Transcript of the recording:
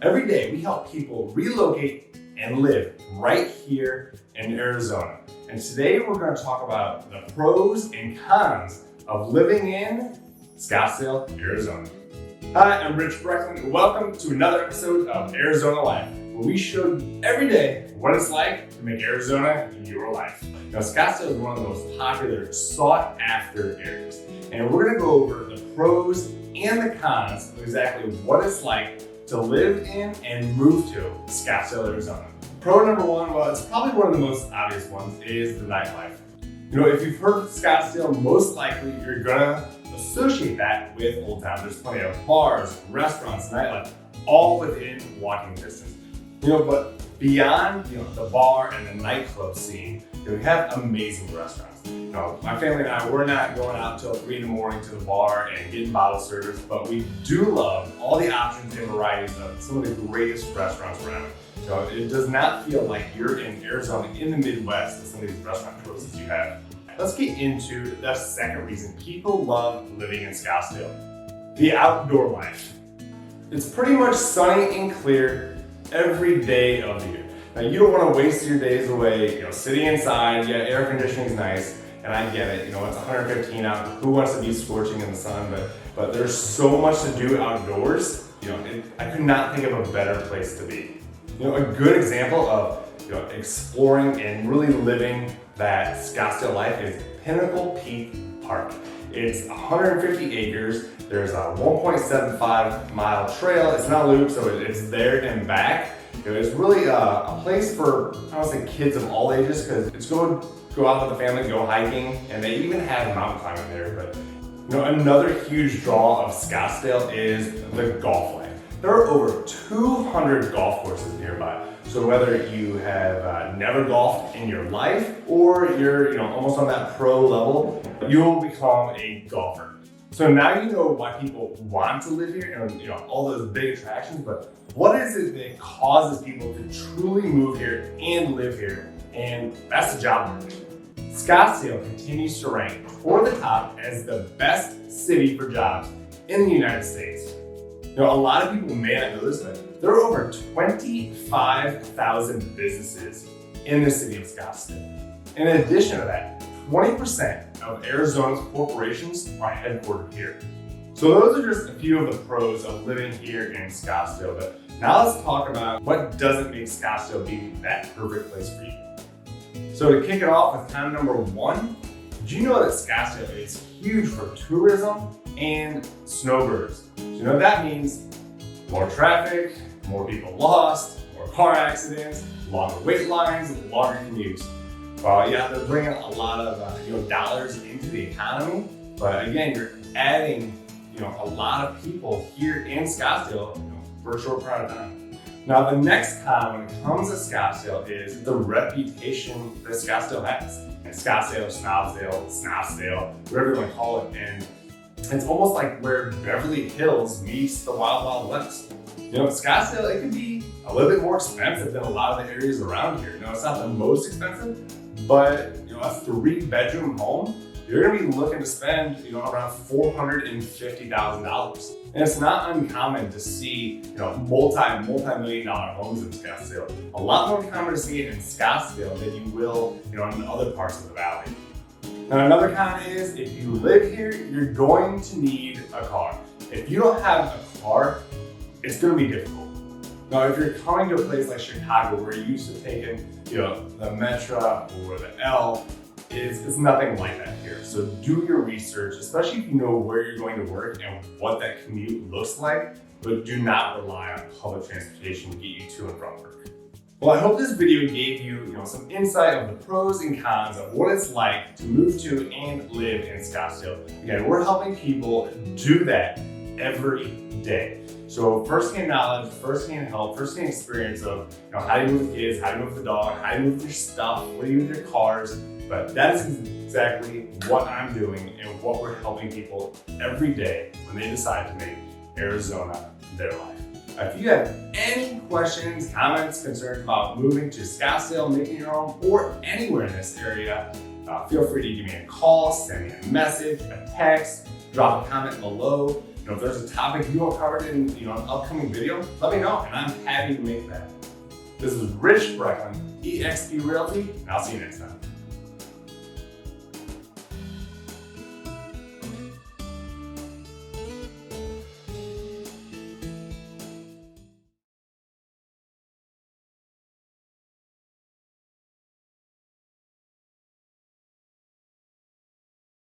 Every day we help people relocate and live right here in Arizona. And today we're going to talk about the pros and cons of living in Scottsdale, Arizona. Hi, I'm Rich Brecklin. Welcome to another episode of Arizona Life, where we show you every day what it's like to make Arizona your life. Now, Scottsdale is one of the most popular, sought-after areas, and we're going to go over the pros and the cons of exactly what it's like to live in and move to Scottsdale, Arizona. Pro number one, well, it's probably one of the most obvious ones, is the nightlife. You know, if you've heard of Scottsdale, most likely you're gonna associate that with Old Town. There's plenty of bars, restaurants, nightlife, all within walking distance. You know, but beyond, the bar and the nightclub scene, we have amazing restaurants. You know, my family and I, we're not going out till 3 in the morning to the bar and getting bottle service, but we do love all the options and varieties of some of the greatest restaurants around. You know, it does not feel like you're in Arizona in the Midwest with some of these restaurant choices you have. Let's get into the second reason people love living in Scottsdale: the outdoor life. It's pretty much sunny and clear every day of the year. Now, you don't want to waste your days away, sitting inside. Yeah, air conditioning is nice, and I get it. It's 115 out. Who wants to be scorching in the sun? But there's so much to do outdoors. I could not think of a better place to be. A good example of exploring and really living that Scottsdale life is Pinnacle Peak Park. It's 150 acres. There's a 1.75 mile trail. It's not looped, so it's there and back. It's really a place for, I don't say kids of all ages, because it's go out with the family, go hiking, and they even have mountain climbing there. But another huge draw of Scottsdale is the golf land. There are over 200 golf courses nearby. So whether you have never golfed in your life or you're almost on that pro level, you will become a golfer. So now you know why people want to live here and all those big attractions, but what is it that causes people to truly move here and live here? And that's the job market. Scottsdale continues to rank toward the top as the best city for jobs in the United States. A lot of people may not know this, but there are over 25,000 businesses in the city of Scottsdale. In addition to that, 20% of Arizona's corporations are headquartered here. So those are just a few of the pros of living here in Scottsdale. But now let's talk about what doesn't make Scottsdale be that perfect place for you. So to kick it off with con number one, did you know that Scottsdale is huge for tourism and snowbirds? So what that means? More traffic, more people lost, more car accidents, longer wait lines, longer commutes. Well, yeah, they're bringing a lot of dollars into the economy, but again, you're adding a lot of people here in Scottsdale for a short period of time. Now, the next con when it comes to Scottsdale is the reputation that Scottsdale has. Scottsdale, Snobsdale, whatever you want to call it, and it's almost like where Beverly Hills meets the Wild Wild West. Scottsdale, it can be a little bit more expensive than a lot of the areas around here. It's not the most expensive, but a 3-bedroom home, you're gonna be looking to spend around $450,000. And it's not uncommon to see multi-million-dollar homes in Scottsdale. A lot more common to see it in Scottsdale than you will in other parts of the valley. Now, another con is if you live here, you're going to need a car. If you don't have a car, it's going to be difficult. Now, if you're coming to a place like Chicago, where you're used to taking, the Metro or the L, it's nothing like that here. So do your research, especially if you know where you're going to work and what that commute looks like, but do not rely on public transportation to get you to and from work. Well, I hope this video gave you, some insight of the pros and cons of what it's like to move to and live in Scottsdale. Again, we're helping people do that every day. So firsthand knowledge, firsthand help, firsthand experience of how do you move the kids, how do you move the dog, how do you move your stuff, what do you do with your cars. But that is exactly what I'm doing and what we're helping people every day when they decide to make Arizona their life. If you have any questions, comments, concerns about moving to Scottsdale, making your home, or anywhere in this area, feel free to give me a call, send me a message, a text, drop a comment below. If there's a topic you want covered in an upcoming video, let me know and I'm happy to make that. This is Rich Brecklin, eXp Realty, and I'll see you next time.